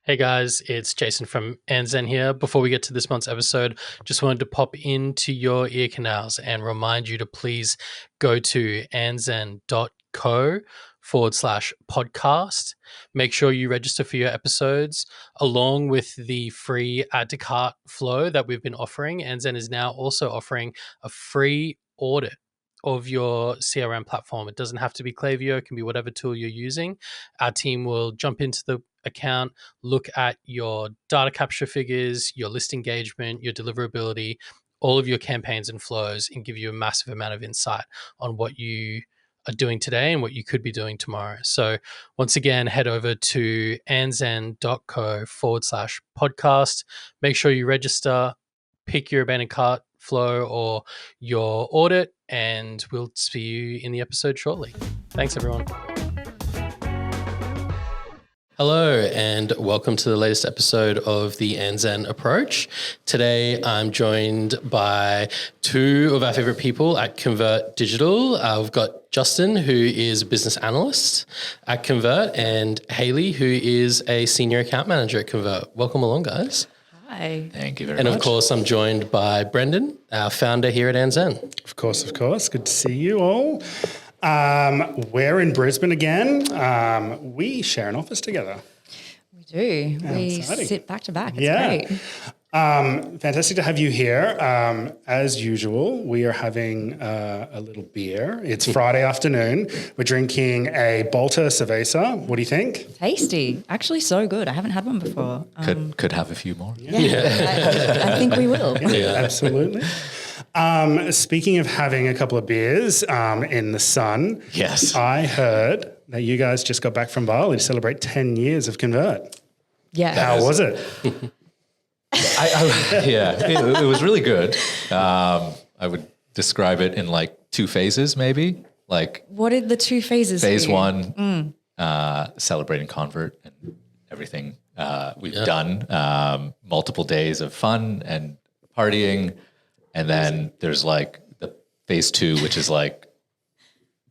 Hey guys, it's Jason from Andzen here. Before we get to this month's episode, just wanted to pop into your ear canals and remind you to please go to andzen.co/podcast. Make sure you register for your episodes along with the free add to cart flow that we've been offering. Andzen is now also offering a free audit of your CRM platform. It doesn't have to be Klaviyo, it can be whatever tool you're using. Our team will jump into the account, look at your data capture figures, your list engagement, your deliverability, all of your campaigns and flows, and give you a massive amount of insight on what you are doing today and what you could be doing tomorrow. So once again, head over to andzen.co/podcast. Make sure you register, pick your abandoned cart flow or your audit, and we'll see you in the episode shortly. Thanks, everyone. Hello, and welcome to the latest episode of the Andzen Approach. Today, I'm joined by two of our favorite people at Convert Digital. We've got Justin, who is a business analyst at Convert, and Hayleigh, who is a senior account manager at Convert. Welcome along, guys. Hi. Thank you very much. much. And of course, I'm joined by Brendan, our founder here at Andzen. Of course. Good to see you all. We're in Brisbane again. We share an office together. We do. Yeah, we exciting. sit back to back. It's great. Fantastic to have you here. As usual, we are having a little beer. It's Friday afternoon. We're drinking a Balter Cerveza. What do you think? Tasty. Actually, so good. I haven't had one before. Could have a few more. I think we will. Yeah, absolutely. Speaking of having a couple of beers in the sun, Yes. I heard that you guys just got back from Bali to celebrate 10 years of Convert. Yeah. How was it? It was really good. I would describe it in like two phases, maybe. Like What did the two phases phase be? one, celebrating convert and everything we've done, multiple days of fun and partying. And then there's like the phase two, which is like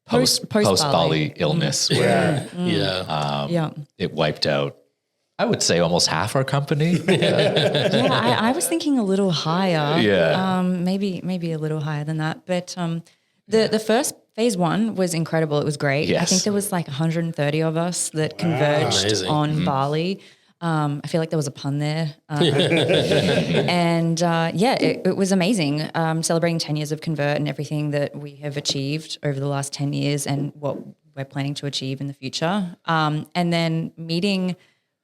post Bali illness, where it wiped out, I would say, almost half our company. I was thinking a little higher. Yeah. Maybe a little higher than that. But the first phase one was incredible. It was great. Yes. I think there was like 130 of us that converged Amazing. on Bali. I feel like there was a pun there. And it was amazing. Celebrating 10 years of Convert and everything that we have achieved over the last 10 years and what we're planning to achieve in the future. And then meeting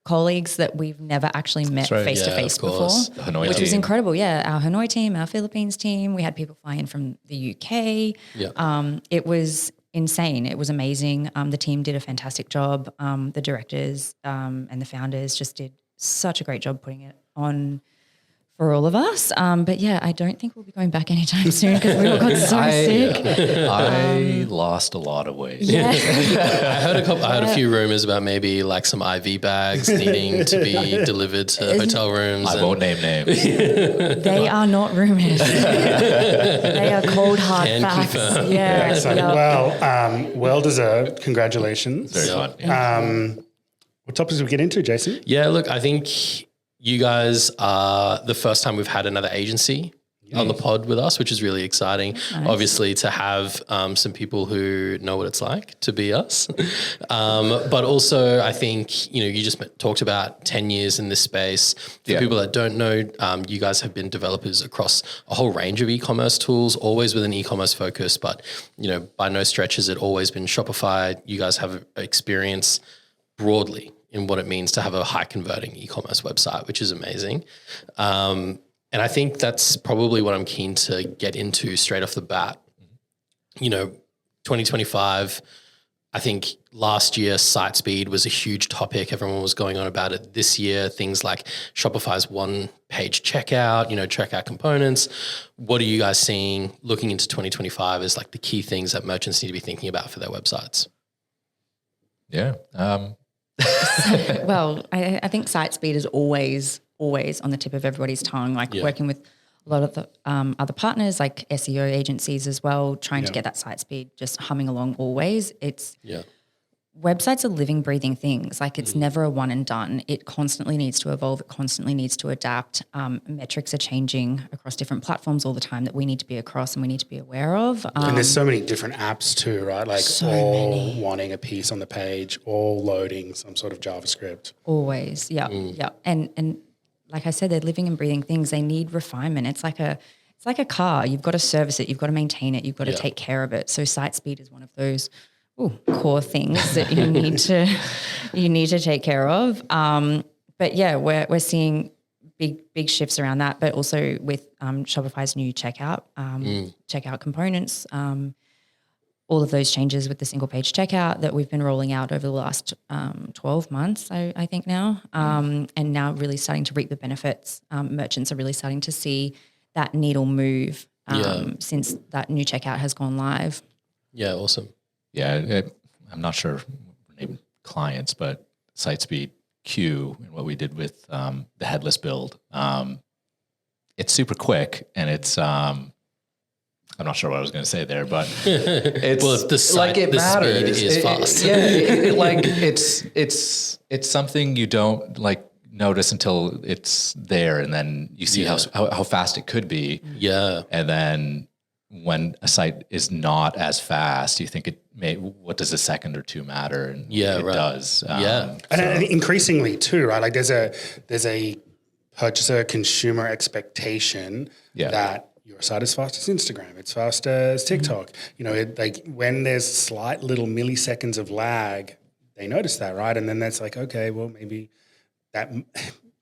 colleagues that we've never actually met face to face before, The Hanoi which was team. incredible. Yeah, our Hanoi team, our Philippines team. We had people fly in from the UK. Yeah. It was insane. It was amazing. The team did a fantastic job. The directors and the founders just did such a great job putting it on for all of us. But yeah, I don't think we'll be going back anytime soon because we all got so sick. I lost a lot of weight. Yeah. I heard a few rumors about maybe like some IV bags needing to be delivered to hotel rooms. I won't name names. They are not rumors. They are cold, hard Can facts. confirm. Yeah. Excellent. Yeah. Well deserved. Congratulations. Very fun. Yeah. What topics we get into, Jason? Yeah, look, I think you guys are the first time we've had another agency on the pod with us, which is really exciting. Nice. Obviously, to have some people who know what it's like to be us. But also, I think, you just talked about 10 years in this space. For people that don't know, you guys have been developers across a whole range of e-commerce tools, always with an e-commerce focus, but, by no stretch has it always been Shopify. You guys have experience broadly in what it means to have a high converting e-commerce website, which is amazing. And I think that's probably what I'm keen to get into straight off the bat. 2025, I think last year site speed was a huge topic. Everyone was going on about it. This year, things like Shopify's one-page checkout, checkout components. What are you guys seeing looking into 2025 as like the key things that merchants need to be thinking about for their websites? Yeah. Well, I think site speed is always on the tip of everybody's tongue, working with a lot of the other partners like SEO agencies as well, trying to get that site speed just humming along always. websites are living, breathing things. Like it's never a one and done. It constantly needs to evolve. It constantly needs to adapt. Metrics are changing across different platforms all the time that we need to be across and we need to be aware of. And there's so many different apps too, right? Like So all many. wanting a piece on the page, all loading some sort of JavaScript. Always. Yeah. Yeah. And like I said, they're living and breathing things. They need refinement. It's like a car. You've got to service it. You've got to maintain it. You've got to take care of it. So site speed is one of those core things that you need to take care of. But yeah, we're seeing big shifts around that, but also with Shopify's new checkout components, all of those changes with the single page checkout that we've been rolling out over the last 12 months, I think now, and now really starting to reap the benefits. Merchants are really starting to see that needle move since that new checkout has gone live. Yeah, awesome. Yeah, I'm not sure maybe clients, but site speed Q and what we did with the headless build. It's super quick and it's I'm not sure what I was going to say there, but it's well, the speed is fast. It's something you don't like notice until it's there, and then you see how fast it could be. Yeah, and then when a site is not as fast, you think what does a second or two matter? And it does. And increasingly too, right? Like there's a purchaser consumer expectation that your site is fast as Instagram, it's fast as TikTok. You know, like when there's slight little milliseconds of lag, they notice that, right? And then that's like, okay, well maybe that,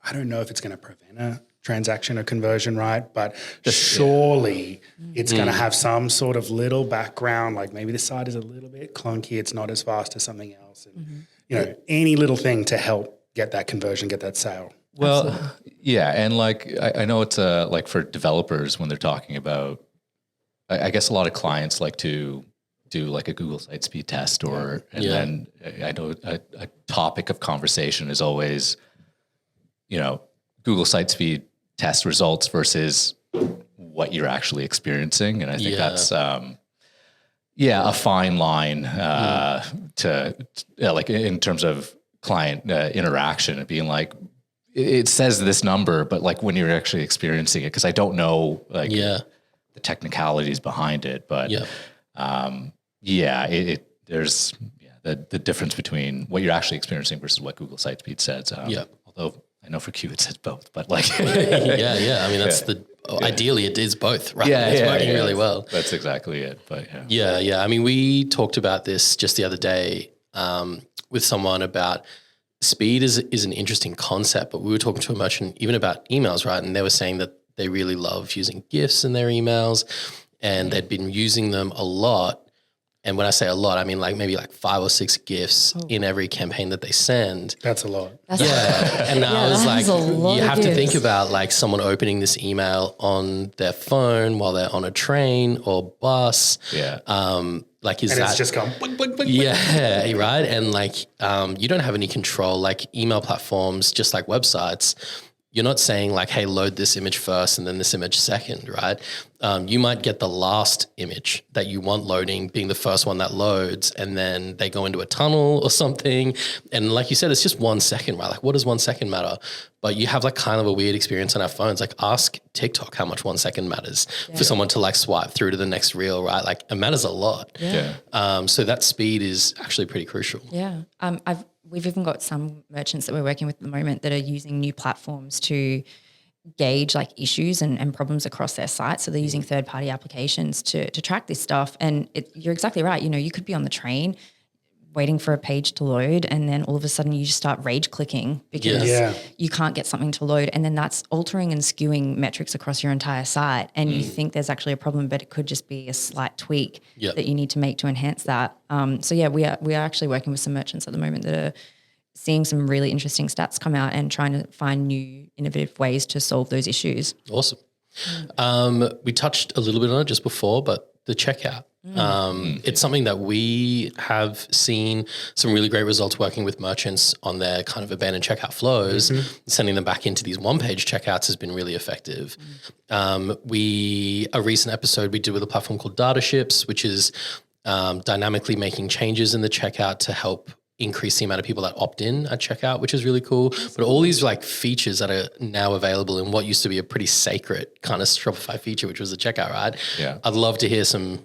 I don't know if it's going to prevent a transaction or conversion, right? But surely it's going to have some sort of little background, like maybe the site is a little bit clunky, it's not as fast as something else. And, you know, any little thing to help get that conversion, get that sale. Well, yeah. And like, I know it's like for developers when they're talking about, I guess a lot of clients like to do like a Google site speed test and then I know a topic of conversation is always, you know, Google site speed test results versus what you're actually experiencing. And I think that's, a fine line to like in terms of client interaction and being like, it says this number, but like when you're actually experiencing it, because I don't know like the technicalities behind it, but there's the difference between what you're actually experiencing versus what Google site speed says. Although I know for Q it says both, but like I mean that's ideally it is both, right? It's working really well. That's exactly it. But I mean, we talked about this just the other day with someone about speed is an interesting concept, but we were talking to a merchant even about emails, right? And they were saying that they really love using GIFs in their emails and they'd been using them a lot. And when I say a lot, I mean like maybe like 5 or 6 GIFs in every campaign that they send. That's a lot. And I was like, you have to think about like someone opening this email on their phone while they're on a train or bus. Like it's just gone. Right. And like you don't have any control. Like email platforms, just like websites, you're not saying like, hey, load this image first and then this image second, right? You might get the last image that you want loading being the first one that loads, and then they go into a tunnel or something. And like you said, it's just 1 second, right? Like what does 1 second matter? But you have like kind of a weird experience on our phones. Like ask TikTok how much 1 second matters for someone to like swipe through to the next reel, right? Like it matters a lot. So that speed is actually pretty crucial. We've even got some merchants that we're working with at the moment that are using new platforms to gauge like issues and problems across their site. So they're using third-party applications to track this stuff. And you're exactly right. You know, you could be on the train waiting for a page to load and then all of a sudden you just start rage clicking because you can't get something to load, and then that's altering and skewing metrics across your entire site, and you think there's actually a problem, but it could just be a slight tweak that you need to make to enhance that. We are actually working with some merchants at the moment that are seeing some really interesting stats come out and trying to find new innovative ways to solve those issues. Awesome. We touched a little bit on it just before, but the checkout. It's something that we have seen some really great results working with merchants on their kind of abandoned checkout flows. Sending them back into these one-page checkouts has been really effective. A recent episode we did with a platform called Data Ships, which is dynamically making changes in the checkout to help increase the amount of people that opt in at checkout, which is really cool. But all these like features that are now available in what used to be a pretty sacred kind of Shopify feature, which was the checkout, right? Yeah. I'd love to hear some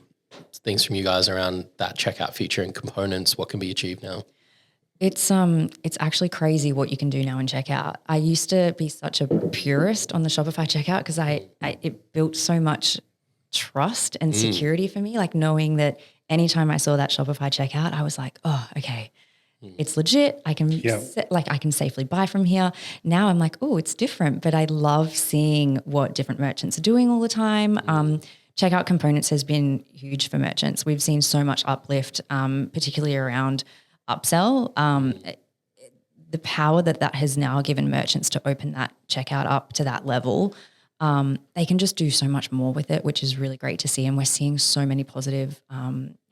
things from you guys around that checkout feature and components, what can be achieved now. It's actually crazy what you can do now in checkout. I used to be such a purist on the Shopify checkout because it built so much trust and security for me, like knowing that anytime I saw that Shopify checkout, I was like, oh, okay, it's legit. I can I can safely buy from here. Now I'm like, oh, it's different, but I love seeing what different merchants are doing all the time. Checkout components has been huge for merchants. We've seen so much uplift, particularly around upsell. The power that has now given merchants to open that checkout up to that level, they can just do so much more with it, which is really great to see. And we're seeing so many positive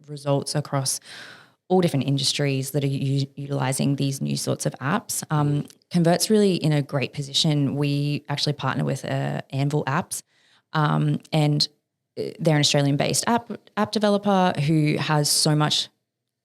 results across all different industries that are utilizing these new sorts of apps. Convert's really in a great position. We actually partner with Anvil Apps, and they're an Australian-based app developer who has so much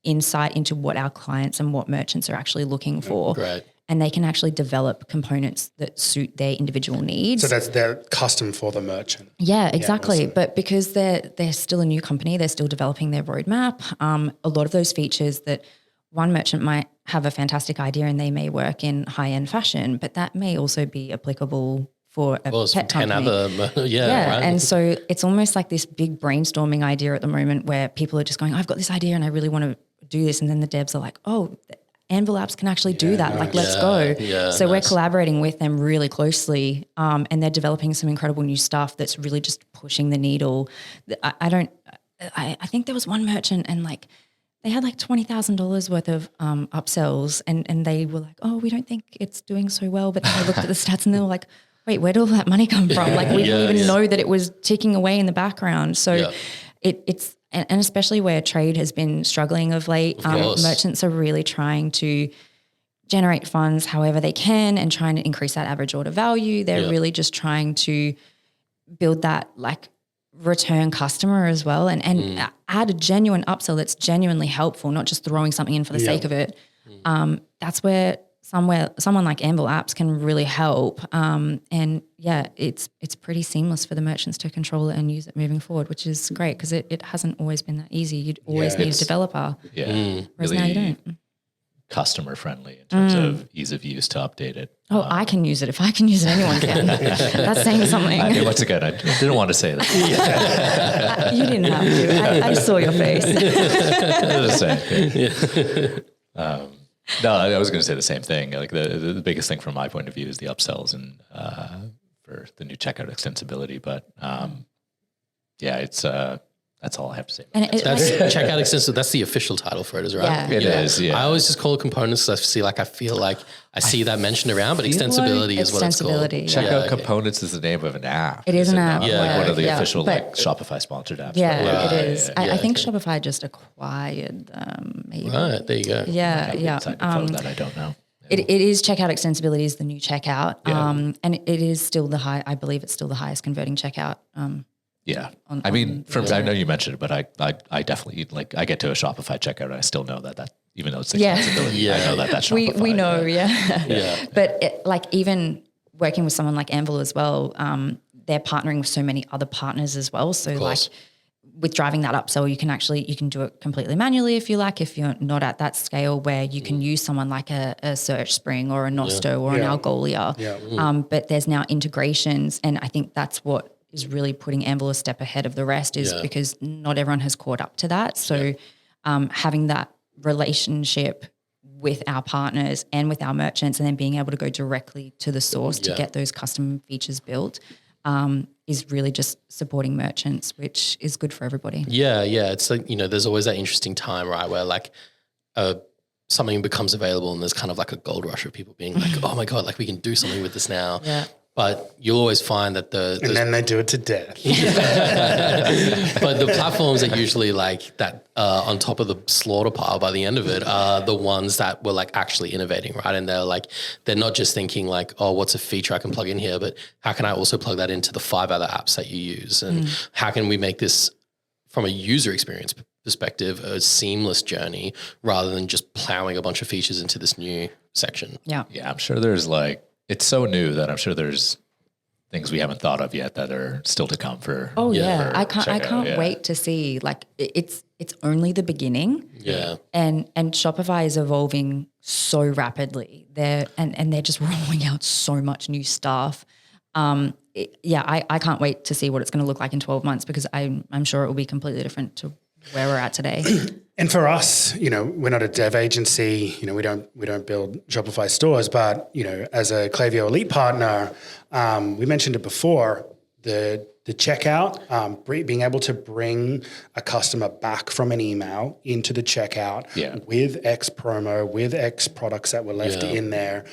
insight into what our clients and what merchants are actually looking for. Great. And they can actually develop components that suit their individual needs. So they're custom for the merchant. Yeah, exactly. Yeah, awesome. But because they're still a new company, they're still developing their roadmap. A lot of those features that one merchant might have a fantastic idea and they may work in high-end fashion, but that may also be applicable for a pet company. Right? And so it's almost like this big brainstorming idea at the moment where people are just going, I've got this idea and I really want to do this. And then the devs are like, oh, Anvil Apps can actually do that. Nice. Like, let's go. Yeah, so we're collaborating with them really closely, and they're developing some incredible new stuff that's really just pushing the needle. I think there was one merchant and like they had like $20,000 worth of upsells and they were like, oh, we don't think it's doing so well. But then they looked at the stats and they were like, wait, where'd all that money come from? Like we didn't even know that it was ticking away in the background. So it's and especially where trade has been struggling of late, merchants are really trying to generate funds however they can and trying to increase that average order value. They're really just trying to build that like return customer as well and add a genuine upsell that's genuinely helpful, not just throwing something in for the sake of it. That's where someone like Anvil Apps can really help. It's pretty seamless for the merchants to control it and use it moving forward, which is great because it hasn't always been that easy. You'd always need a developer. Yeah. Whereas Really now you don't. Customer friendly in terms of ease of use to update it. Oh, I can use it. If I can use it, anyone can. That's saying something. Once again, I didn't want to say that. You didn't have to. I saw your face. No, I was going to say the same thing. Like the biggest thing from my point of view is the upsells and for the new checkout extensibility. But that's all I have to say. And That's checkout extensibility. That's the official title for it, is right? Yeah. It is. Yeah. I always just call it components. I feel like I see that mentioned around, but extensibility is what it's called. Extensibility, Checkout components is the name of an app. It is an app. Like one of the official But- Shopify sponsored apps. Yeah, it is. Yeah. I think Shopify just acquired them. Maybe. Right, there you go. Yeah. Inside info that I don't know. It is checkout extensibility is the new checkout, and it is still I believe it's still the highest converting checkout. Yeah. I know you mentioned it, but I definitely like I get to a Shopify checkout and I still know that even though it's extensibility, I know that's Shopify. We know, yeah. But even working with someone like Anvil as well, they're partnering with so many other partners as well. So like with driving that upsell, you can do it completely manually if you like, if you're not at that scale where you can use someone like a Search Spring or a Nosto or an Algolia. But there's now integrations, and I think that's what is really putting Anvil a step ahead of the rest is because not everyone has caught up to that. So having that relationship with our partners and with our merchants and then being able to go directly to the source to get those custom features built is really just supporting merchants, which is good for everybody. Yeah. It's like, there's always that interesting time, right, where like something becomes available and there's kind of like a gold rush of people being like, oh my God, like we can do something with this now. Yeah. But you'll always find that and then they do it to death. But the platforms that usually like that on top of the slaughter pile by the end of it are the ones that were like actually innovating, right? And they're not just thinking like, oh, what's a feature I can plug in here, but how can I also plug that into the 5 other apps that you use? And how can we make this from a user experience perspective, a seamless journey rather than just plowing a bunch of features into this new section. Yeah. Yeah, I'm sure there's it's so new that I'm sure there's things we haven't thought of yet that are still to come for. Oh yeah. for I can't checkout, wait to see, like, it's only the beginning. Yeah. And Shopify is evolving so rapidly. They're just rolling out so much new stuff. I can't wait to see what it's going to look like in 12 months because I'm sure it will be completely different to where we're at today. And for us, we're not a dev agency. We don't build Shopify stores, but as a Klaviyo Elite partner, we mentioned it before. The checkout, being able to bring a customer back from an email into the checkout with X promo, with X products that were left in there.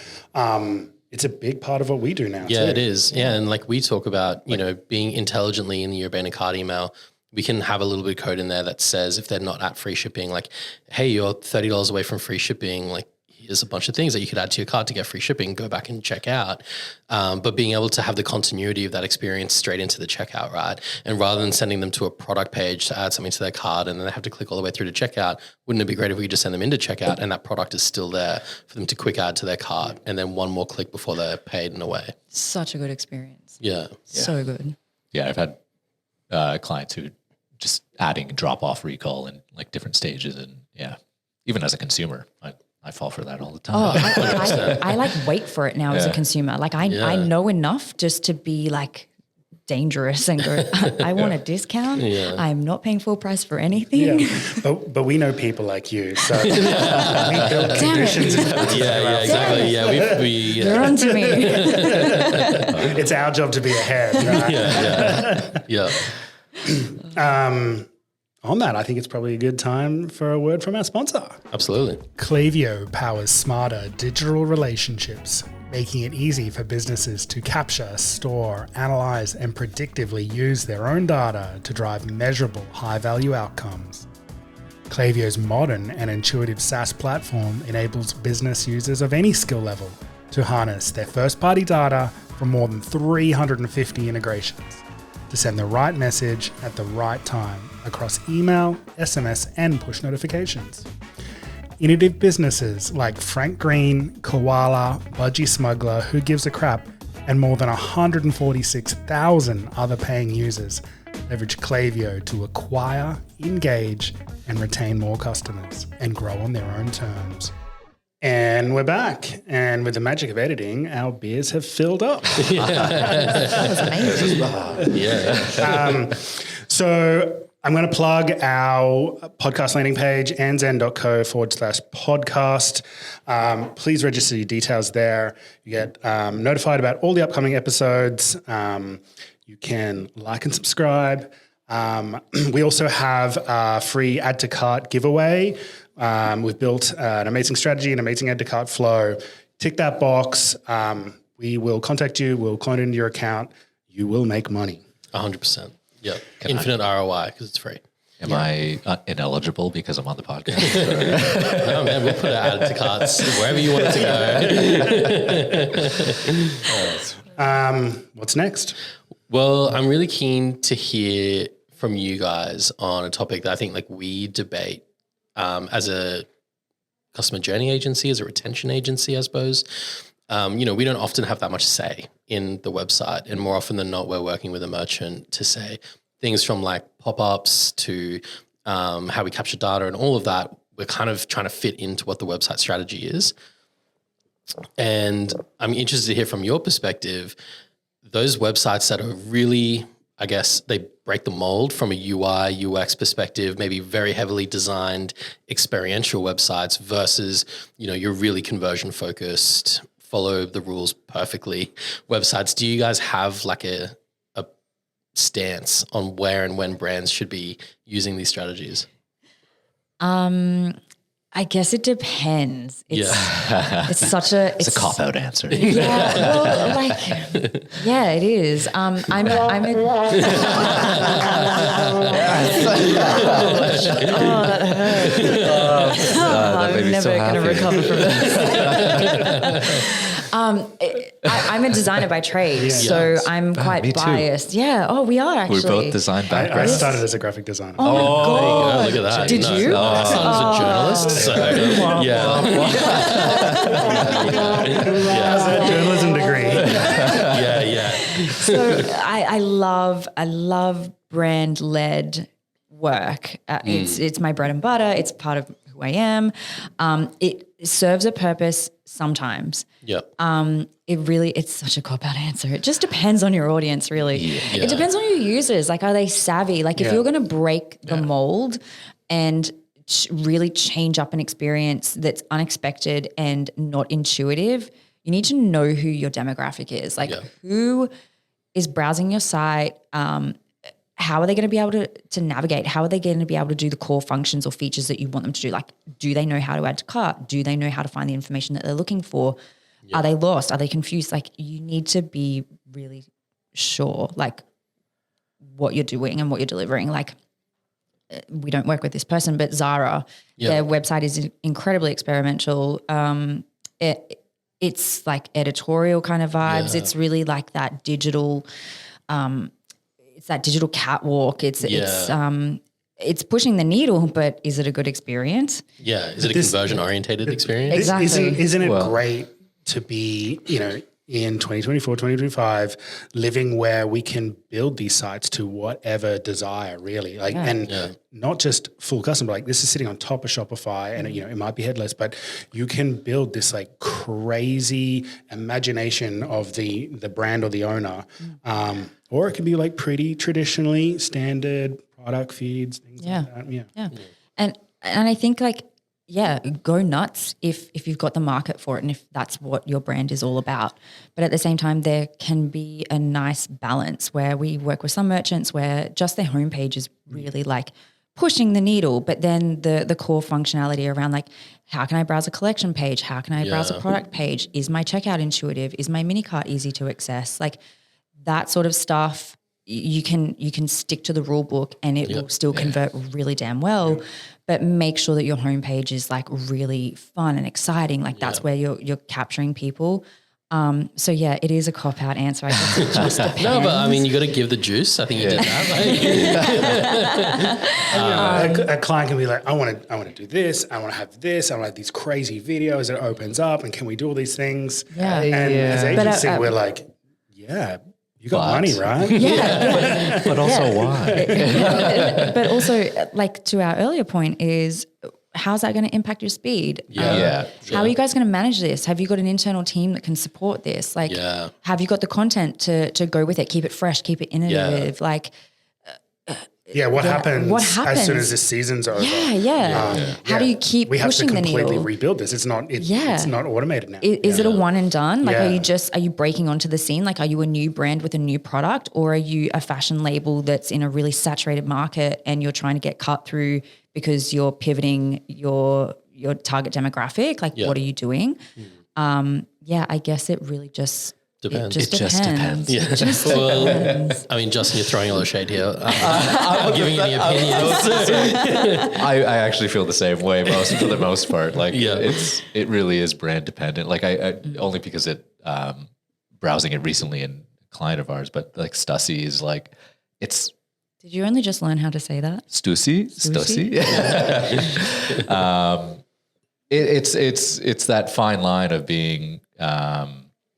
It's a big part of what we do now. Yeah, too. it is. Yeah. And like we talk about, being intelligently in your abandoned cart email, we can have a little bit of code in there that says if they're not at free shipping, like, hey, you're $30 away from free shipping. Like, here's a bunch of things that you could add to your cart to get free shipping. Go back and check out. But being able to have the continuity of that experience straight into the checkout, right? And rather than sending them to a product page to add something to their cart and then they have to click all the way through to checkout, wouldn't it be great if we could just send them into checkout and that product is still there for them to quick add to their cart and then one more click before they're paid and away? Such a good experience. Yeah. So good. Yeah, I've had clients who just adding drop-off recall in like different stages. And even as a consumer, I fall for that all the time. Oh, I like wait for it now as a consumer. Like I know enough just to be like dangerous and go, I want a discount. Yeah. I'm not paying full price for anything. Yeah. But we know people like you. So we build conditions. Yeah, exactly. Yeah, You're on to me. It's our job to be ahead, right? Yeah. On that, I think it's probably a good time for a word from our sponsor. Absolutely. Klaviyo powers smarter digital relationships, making it easy for businesses to capture, store, analyze, and predictively use their own data to drive measurable high-value outcomes. Klaviyo's modern and intuitive SaaS platform enables business users of any skill level to harness their first-party data from more than 350 integrations to send the right message at the right time across email, SMS, and push notifications. Innovative businesses like Frank Green, Koala, Budgie Smuggler, Who Gives a Crap, and more than 146,000 other paying users leverage Klaviyo to acquire, engage, and retain more customers and grow on their own terms. And we're back. And with the magic of editing, our beers have filled up. That was amazing. Yeah. So I'm going to plug our podcast landing page, andzen.co/podcast. Please register your details there. You get notified about all the upcoming episodes. You can like and subscribe. We also have a free add to cart giveaway. We've built an amazing strategy, an amazing add to cart flow. Tick that box. We will contact you. We'll clone it into your account. You will make money. 100%. Yeah. Infinite ROI because it's free. Am I ineligible because I'm on the podcast? No, man, we'll put it add to carts wherever you want it to go. What's next? Well, I'm really keen to hear from you guys on a topic that I think like we debate as a customer journey agency, as a retention agency, I suppose. We don't often have that much say in the website, and more often than not, we're working with a merchant to say things from like pop-ups to how we capture data and all of that. We're kind of trying to fit into what the website strategy is. And I'm interested to hear from your perspective, those websites that are really, I guess, they break the mold from a UI, UX perspective, maybe very heavily designed experiential websites versus, you're really conversion focused, follow the rules perfectly websites. Do you guys have like a stance on where and when brands should be using these strategies? I guess it depends. It's such a It's a cop-out answer. Yeah, well, it is. I'm a that hurt. I'm never going to recover from this. I'm a designer by trade, so I'm quite me too. biased. Yeah. Oh, we are actually. We're both design I backgrounds. started as a graphic designer. Oh, my God. Look at that. Did you? My son's a journalist, so yeah. How's that journalism degree? Yeah. So I love brand led work. It's my bread and butter. It's part of who I am. It serves a purpose sometimes. Yep. It's such a cop-out answer. It just depends on your audience, really. Yeah. It depends on your users. Like, are they savvy? Like, if you're going to break the mold and really change up an experience that's unexpected and not intuitive, you need to know who your demographic is. Like, who is browsing your site? How are they going to be able to navigate? How are they going to be able to do the core functions or features that you want them to do? Like, do they know how to add to cart? Do they know how to find the information that they're looking for? Are they lost? Are they confused? Like, you need to be really sure, like, what you're doing and what you're delivering. Like, we don't work with this person, but Zara, their website is incredibly experimental. It's like editorial kind of vibes. It's really like that digital, it's that digital catwalk. It's pushing the needle, but is it a good experience? Yeah. Is it a conversion orientated experience? Exactly. Isn't it great to be, in 2024, 2025, living where we can build these sites to whatever desire, really. Like, not just full custom, but like this is sitting on top of Shopify and, it might be headless, but you can build this like crazy imagination of the brand or the owner. Or it can be like pretty traditionally standard product feeds, things like that. Yeah. And I think like, go nuts if you've got the market for it and if that's what your brand is all about. But at the same time, there can be a nice balance where we work with some merchants where just their homepage is really like pushing the needle, but then the core functionality around like, how can I browse a collection page? How can I browse a product page? Is my checkout intuitive? Is my mini cart easy to access? Like that sort of stuff. You can stick to the rule book and it will still convert really damn well, but make sure that your homepage is like really fun and exciting. Like that's where you're capturing people. So it is a cop-out answer. I guess it just depends. No, but I mean, you got to give the juice. I think you did that. Right? A client can be like, I want to do this. I want to have this. I want to have these crazy videos. It opens up, and can we do all these things? Yeah. And as agency, we're like, you got money, right? Yeah. But also why? But also, like to our earlier point is, how's that going to impact your speed? How are you guys going to manage this? Have you got an internal team that can support this? Like, have you got the content to go with it? Keep it fresh, keep it innovative. Like, what happens as soon as this season's over? How do you keep pushing the needle? We have to completely rebuild this. It's not automated now. Is it a one and done? Like, are you breaking onto the scene? Like, are you a new brand with a new product, or are you a fashion label that's in a really saturated market and you're trying to get cut through because you're pivoting your target demographic? Like, what are you doing? I guess it really just depends. It just depends. Yeah. I mean, Justin, you're throwing a lot of shade here. I'm giving you the opinions. I actually feel the same way for the most part. Like it really is brand dependent. Like I only because browsing it recently in a client of ours, but like Stussy is like, it's. Did you only just learn how to say that? Stussy. It's that fine line of being,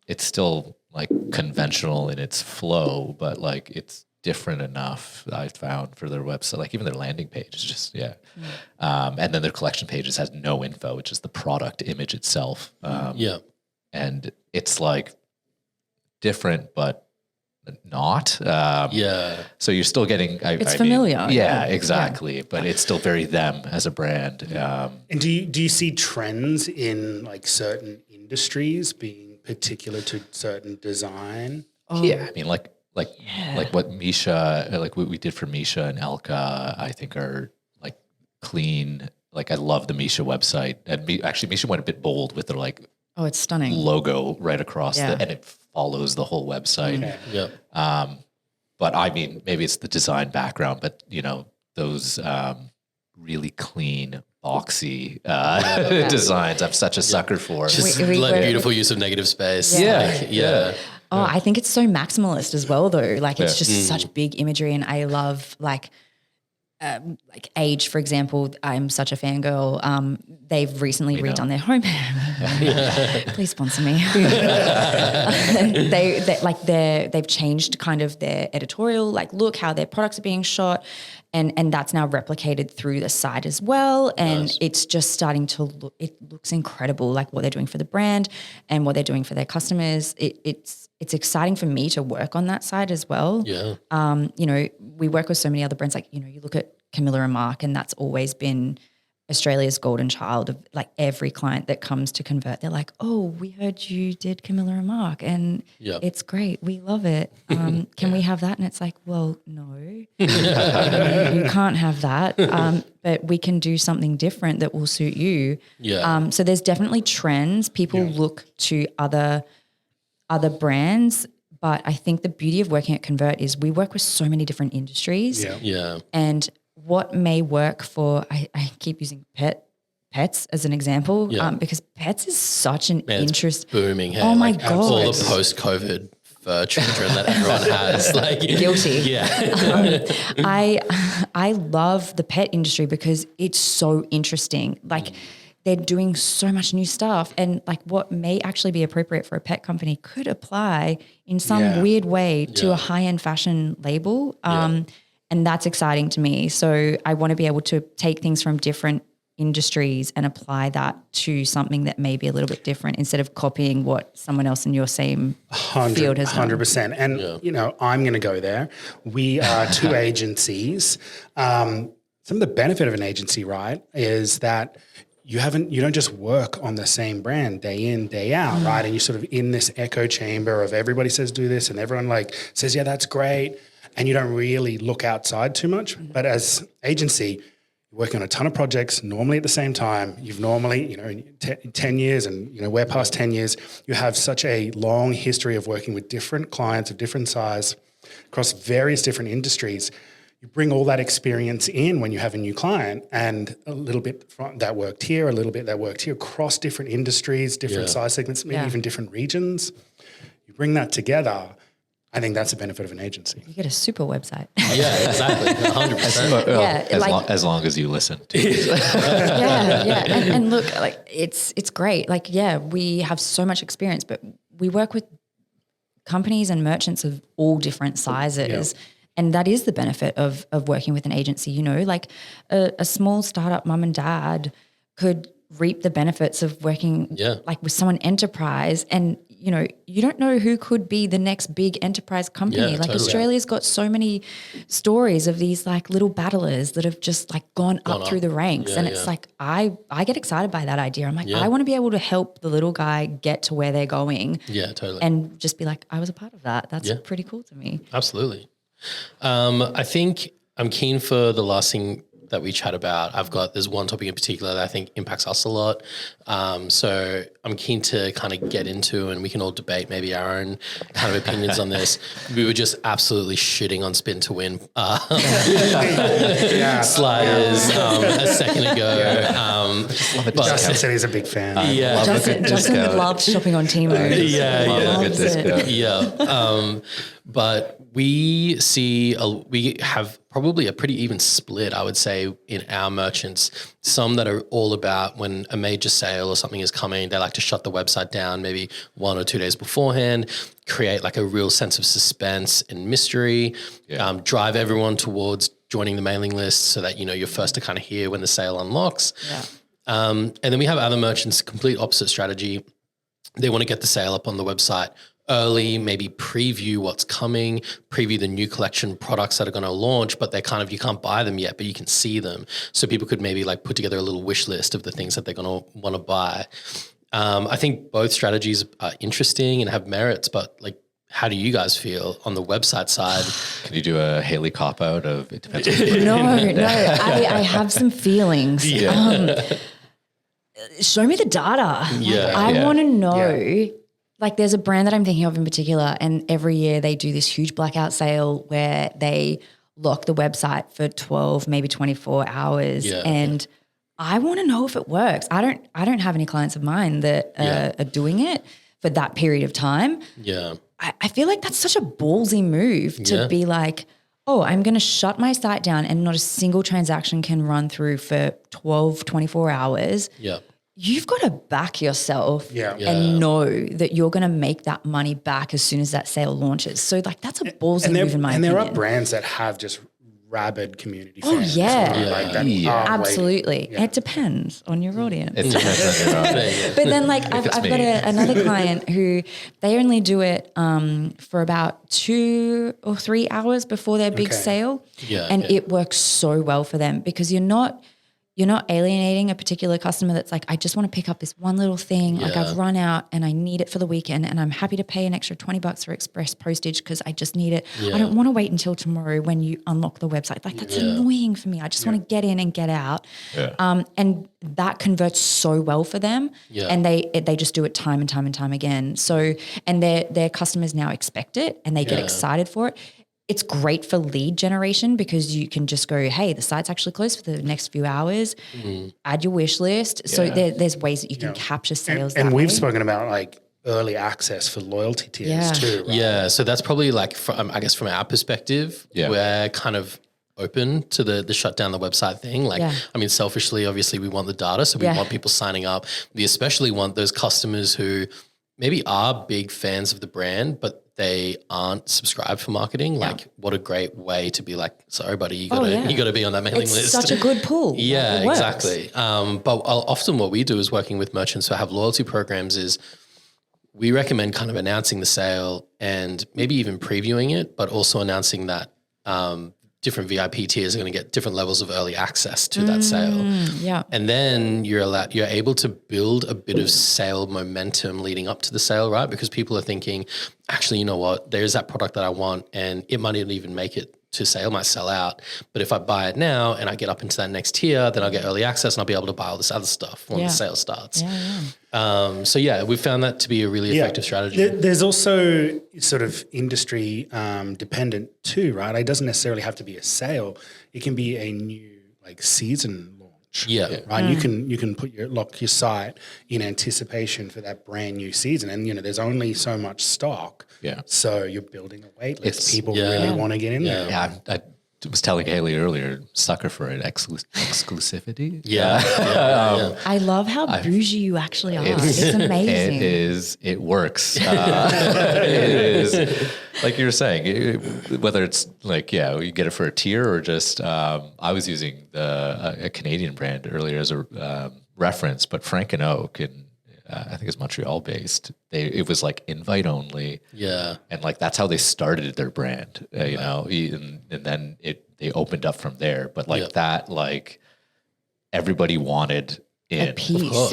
it's still like conventional in its flow, but like it's different enough, I found, for their website. Like even their landing page is just, and then their collection pages has no info, which is the product image itself. And it's like different, but not. So you're still getting, it's familiar. Exactly. Yeah. But it's still very them as a brand. And do you see trends in like certain industries being particular to certain design? Yeah, I mean, like what Misha, like what we did for Misha and Elka, I think are like clean. Like I love the Misha website, and Misha went a bit bold with their like, it's stunning logo right across and it follows the whole website. But I mean, maybe it's the design background, but those really clean boxy designs. I'm such a sucker for. Just We like were- beautiful use of negative space. Yeah. Like, yeah. Oh, I think it's so maximalist as well, though. Like it's just such big imagery, and I love like Age, for example. I'm such a fangirl. They've recently redone their home. Please sponsor me. They've changed kind of their editorial, like look how their products are being shot, and that's now replicated through the site as well. And it's just starting to look. It looks incredible, like what they're doing for the brand and what they're doing for their customers. It's exciting for me to work on that side as well. Yeah. You know, we work with so many other brands. Like, you know, you look at Camilla and Mark, and that's always been Australia's golden child of like every client that comes to convert. They're like, oh, we heard you did Camilla and Mark, and it's great. We love it. Can we have that? And it's like, well, no, you can't have that. But we can do something different that will suit you. Yeah. So there's definitely trends. People look to other brands. But I think the beauty of working at Convert is we work with so many different industries. Yeah. And what may work for, I keep using pets as an example, because pets is such an interest. Booming. Hey, Oh my like, God. all the post-COVID fur children that everyone has. Like Guilty. Yeah. I love the pet industry because it's so interesting. Like they're doing so much new stuff, and like what may actually be appropriate for a pet company could apply in some weird way to a high-end fashion label. And that's exciting to me. So I want to be able to take things from different industries and apply that to something that may be a little bit different instead of copying what someone else in your same field has done. 100%. And, you know, I'm going to go there. We are two agencies. Some of the benefit of an agency, right, is that you don't just work on the same brand day in, day out, right? And you're sort of in this echo chamber of everybody says do this and everyone like says, yeah, that's great. And you don't really look outside too much. But as agency, you're working on a ton of projects normally at the same time. You've normally, you know, 10 years and, you know, we're past 10 years. You have such a long history of working with different clients of different size across various different industries. You bring all that experience in when you have a new client, and a little bit that worked here, a little bit that worked here, across different industries, different size segments, maybe even different regions. You bring that together. I think that's the benefit of an agency. You get a super website. Yeah, exactly. 100%. As long as you listen. And look, like it's great. Like, we have so much experience, but we work with companies and merchants of all different sizes. And that is the benefit of working with an agency. You know, like a small startup mum and dad could reap the benefits of working like with someone enterprise, and you know, you don't know who could be the next big enterprise company. Like Australia's got so many stories of these like little battlers that have just like gone up through the ranks. And it's like, I get excited by that idea. I'm like, I want to be able to help the little guy get to where they're going. Yeah, totally. And just be like, I was a part of that. That's pretty cool to me. Absolutely. I think I'm keen for the last thing that we chat about. There's one topic in particular that I think impacts us a lot. So I'm keen to kind of get into, and we can all debate maybe our own kind of opinions on this. We were just absolutely shitting on Spin to Win sliders a second ago. Justin said he's a big fan. Justin loves shopping on Temu. But we have probably a pretty even split, I would say, in our merchants. Some that are all about when a major sale or something is coming, they like to shut the website down maybe 1 or 2 days beforehand, create like a real sense of suspense and mystery, drive everyone towards joining the mailing list so that, you know, you're first to kind of hear when the sale unlocks. And then we have other merchants, complete opposite strategy. They want to get the sale up on the website early, maybe preview what's coming, preview the new collection products that are going to launch, but they're kind of, you can't buy them yet, but you can see them. So people could maybe like put together a little wish list of the things that they're going to want to buy. I think both strategies are interesting and have merits, but like, how do you guys feel on the website side? Can you do a Hayleigh cop out of it depends on No, I have some feelings. Show me the data. I want to know. Like there's a brand that I'm thinking of in particular, and every year they do this huge blackout sale where they lock the website for 12, maybe 24 hours. And I want to know if it works. I don't have any clients of mine that are doing it for that period of time. Yeah. I feel like that's such a ballsy move to be like, oh, I'm going to shut my site down and not a single transaction can run through for 12, 24 hours. Yeah. You've got to back yourself and know that you're going to make that money back as soon as that sale launches. So like that's a ballsy move in my opinion. And there are brands that have just rabid community fans. Oh yeah, Like that absolutely. It depends on your audience. It depends on your audience. But then like I've got another client who they only do it for about 2 or 3 hours before their big sale. Yeah, and it works so well for them because you're not alienating a particular customer that's like, I just want to pick up this one little thing. Like I've run out and I need it for the weekend and I'm happy to pay an extra $20 for express postage because I just need it. I don't want to wait until tomorrow when you unlock the website. Like that's annoying for me. I just want to get in and get out. And that converts so well for them. And they just do it time and time and time again. So, and their customers now expect it and they get excited for it. It's great for lead generation because you can just go, hey, the site's actually closed for the next few hours, add your wish list. So there's ways that you can capture sales and we've spoken about like early access for loyalty tiers too, right? Yeah, so that's probably like, I guess from our perspective, we're kind of open to the shut down the website thing. Like, I mean, selfishly, obviously we want the data. So we want people signing up. We especially want those customers who maybe are big fans of the brand, but they aren't subscribed for marketing. Like what a great way to be like, sorry, buddy, you gotta be on that mailing list. It's such a good pull. Yeah, exactly. But often what we do is working with merchants who have loyalty programs is we recommend kind of announcing the sale and maybe even previewing it, but also announcing that different VIP tiers are going to get different levels of early access to that sale. And then you're able to build a bit of sale momentum leading up to the sale, right? Because people are thinking, actually, you know what? There's that product that I want and it might not even make it to sale, might sell out. But if I buy it now and I get up into that next tier, then I'll get early access and I'll be able to buy all this other stuff when the sale starts. So we found that to be a really effective strategy. There's also sort of industry dependent too, right? It doesn't necessarily have to be a sale. It can be a new like season launch. Right. You can lock your site in anticipation for that brand new season. And there's only so much stock. So you're building a wait list. People really want to get in there. Yeah. I was telling Hayleigh earlier, sucker for an exclusivity. I love how bougie you actually are. It's amazing. It works. It is like you were saying, whether it's like, you get it for a tier or just, I was using a Canadian brand earlier as a reference, but Frank and Oak and I think it's Montreal based. It was like invite only. And like, that's how they started their brand, and then they opened up from there. But like that, like everybody wanted in. A piece.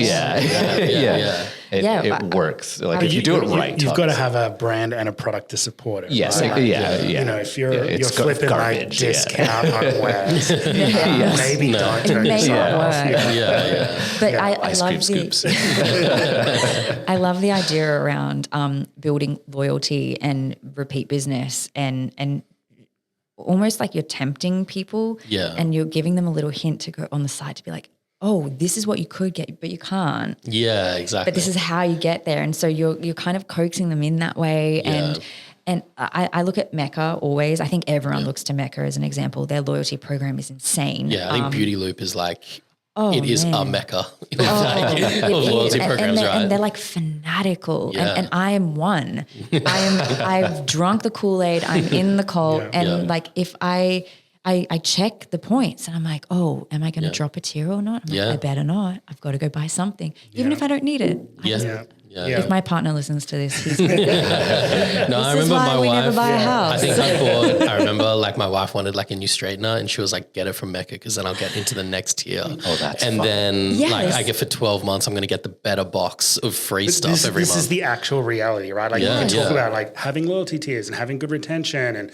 It works. Like if you do it right, you've got to have a brand and a product to support it. Yes. Right? If you're flipping like discount on webs, maybe don't turn yourself off. But I ice love cream scoops. I love the idea around building loyalty and repeat business and almost like you're tempting people and you're giving them a little hint to go on the site to be like, oh, this is what you could get, but you can't. Yeah, exactly. But this is how you get there. And so you're kind of coaxing them in that way. And I look at Mecca always. I think everyone looks to Mecca as an example. Their loyalty program is insane. Yeah, I think Beauty Loop is like, it is a Mecca of loyalty programs, right? And they're like fanatical. And I am one. I've drunk the Kool-Aid. I'm in the cult. And like if I check the points and I'm like, oh, am I going to drop a tier or not? I'm like, I better not. I've got to go buy something, even if I don't need it. If my partner listens to this, he's like, I remember my wife. Never buy a house. I think I remember like my wife wanted like a new straightener and she was like, get it from Mecca because then I'll get into the next tier. That's and fun. Then like I get for 12 months, I'm going to get the better box of free stuff every month. This is the actual reality, right? Like you can talk about like having loyalty tiers and having good retention and,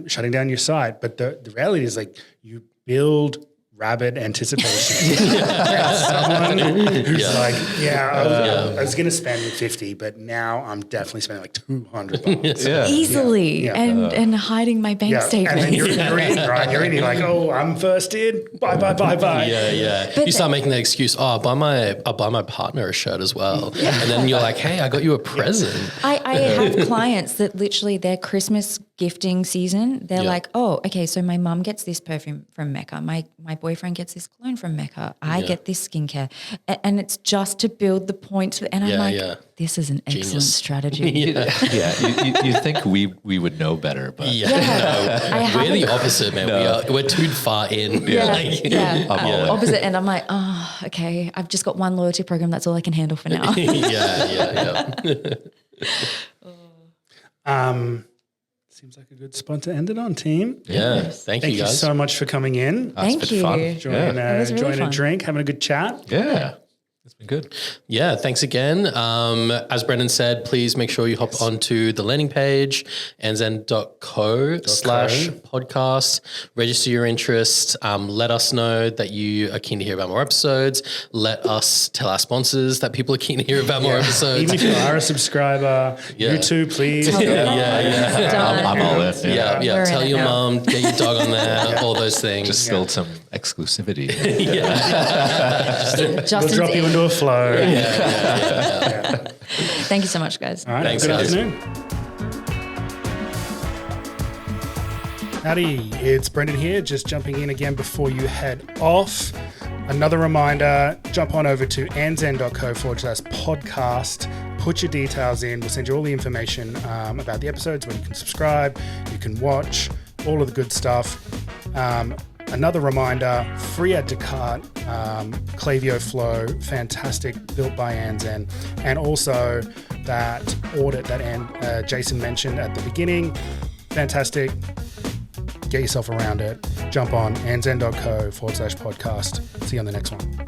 shutting down your site. But the reality is like you build rabid anticipation. Someone who's like, I was going to spend 50, but now I'm definitely spending like $200. Easily. And hiding my bank statement. And then you're in, right? You're in, you're like, oh, I'm first in. Bye. Yeah. You start making that excuse. Oh, I'll buy my partner a shirt as well. And then you're like, hey, I got you a present. I have clients that literally their Christmas gifting season, they're like, oh, okay, so my mum gets this perfume from Mecca. My boyfriend gets this cologne from Mecca. I get this skincare. And it's just to build the points. And I'm like, this is an excellent strategy. You think we would know better, but we're the opposite, man. We're too far in. Opposite. And I'm like, oh, okay, I've just got one loyalty program. That's all I can handle for now. Seems like a good spot to end it on, team. Yeah. Thank you, guys. Thank you so much for coming in. Thank you. Fun. Enjoying a drink, having a good chat. Yeah. It's been good. Yeah, thanks again. As Brendan said, please make sure you hop onto the landing page, andzen.co/podcast, register your interest. Let us know that you are keen to hear about more episodes. Let us tell our sponsors that people are keen to hear about more episodes. Even if you are a subscriber, you too, please. I'm all in. Yeah. Tell your mom, get your dog on there, all those things. Just build some exclusivity. We'll drop you into a flow. Thank you so much, guys. All right. Thanks, good guys. afternoon. Howdy, it's Brendan here, just jumping in again before you head off. Another reminder, jump on over to andzen.co/podcast. Put your details in. We'll send you all the information about the episodes, where you can subscribe, you can watch, all of the good stuff. Another reminder, free add to cart, Klaviyo Flow, fantastic, built by Andzen. And also that audit that Jason mentioned at the beginning, fantastic. Get yourself around it. Jump on andzen.co/podcast. See you on the next one.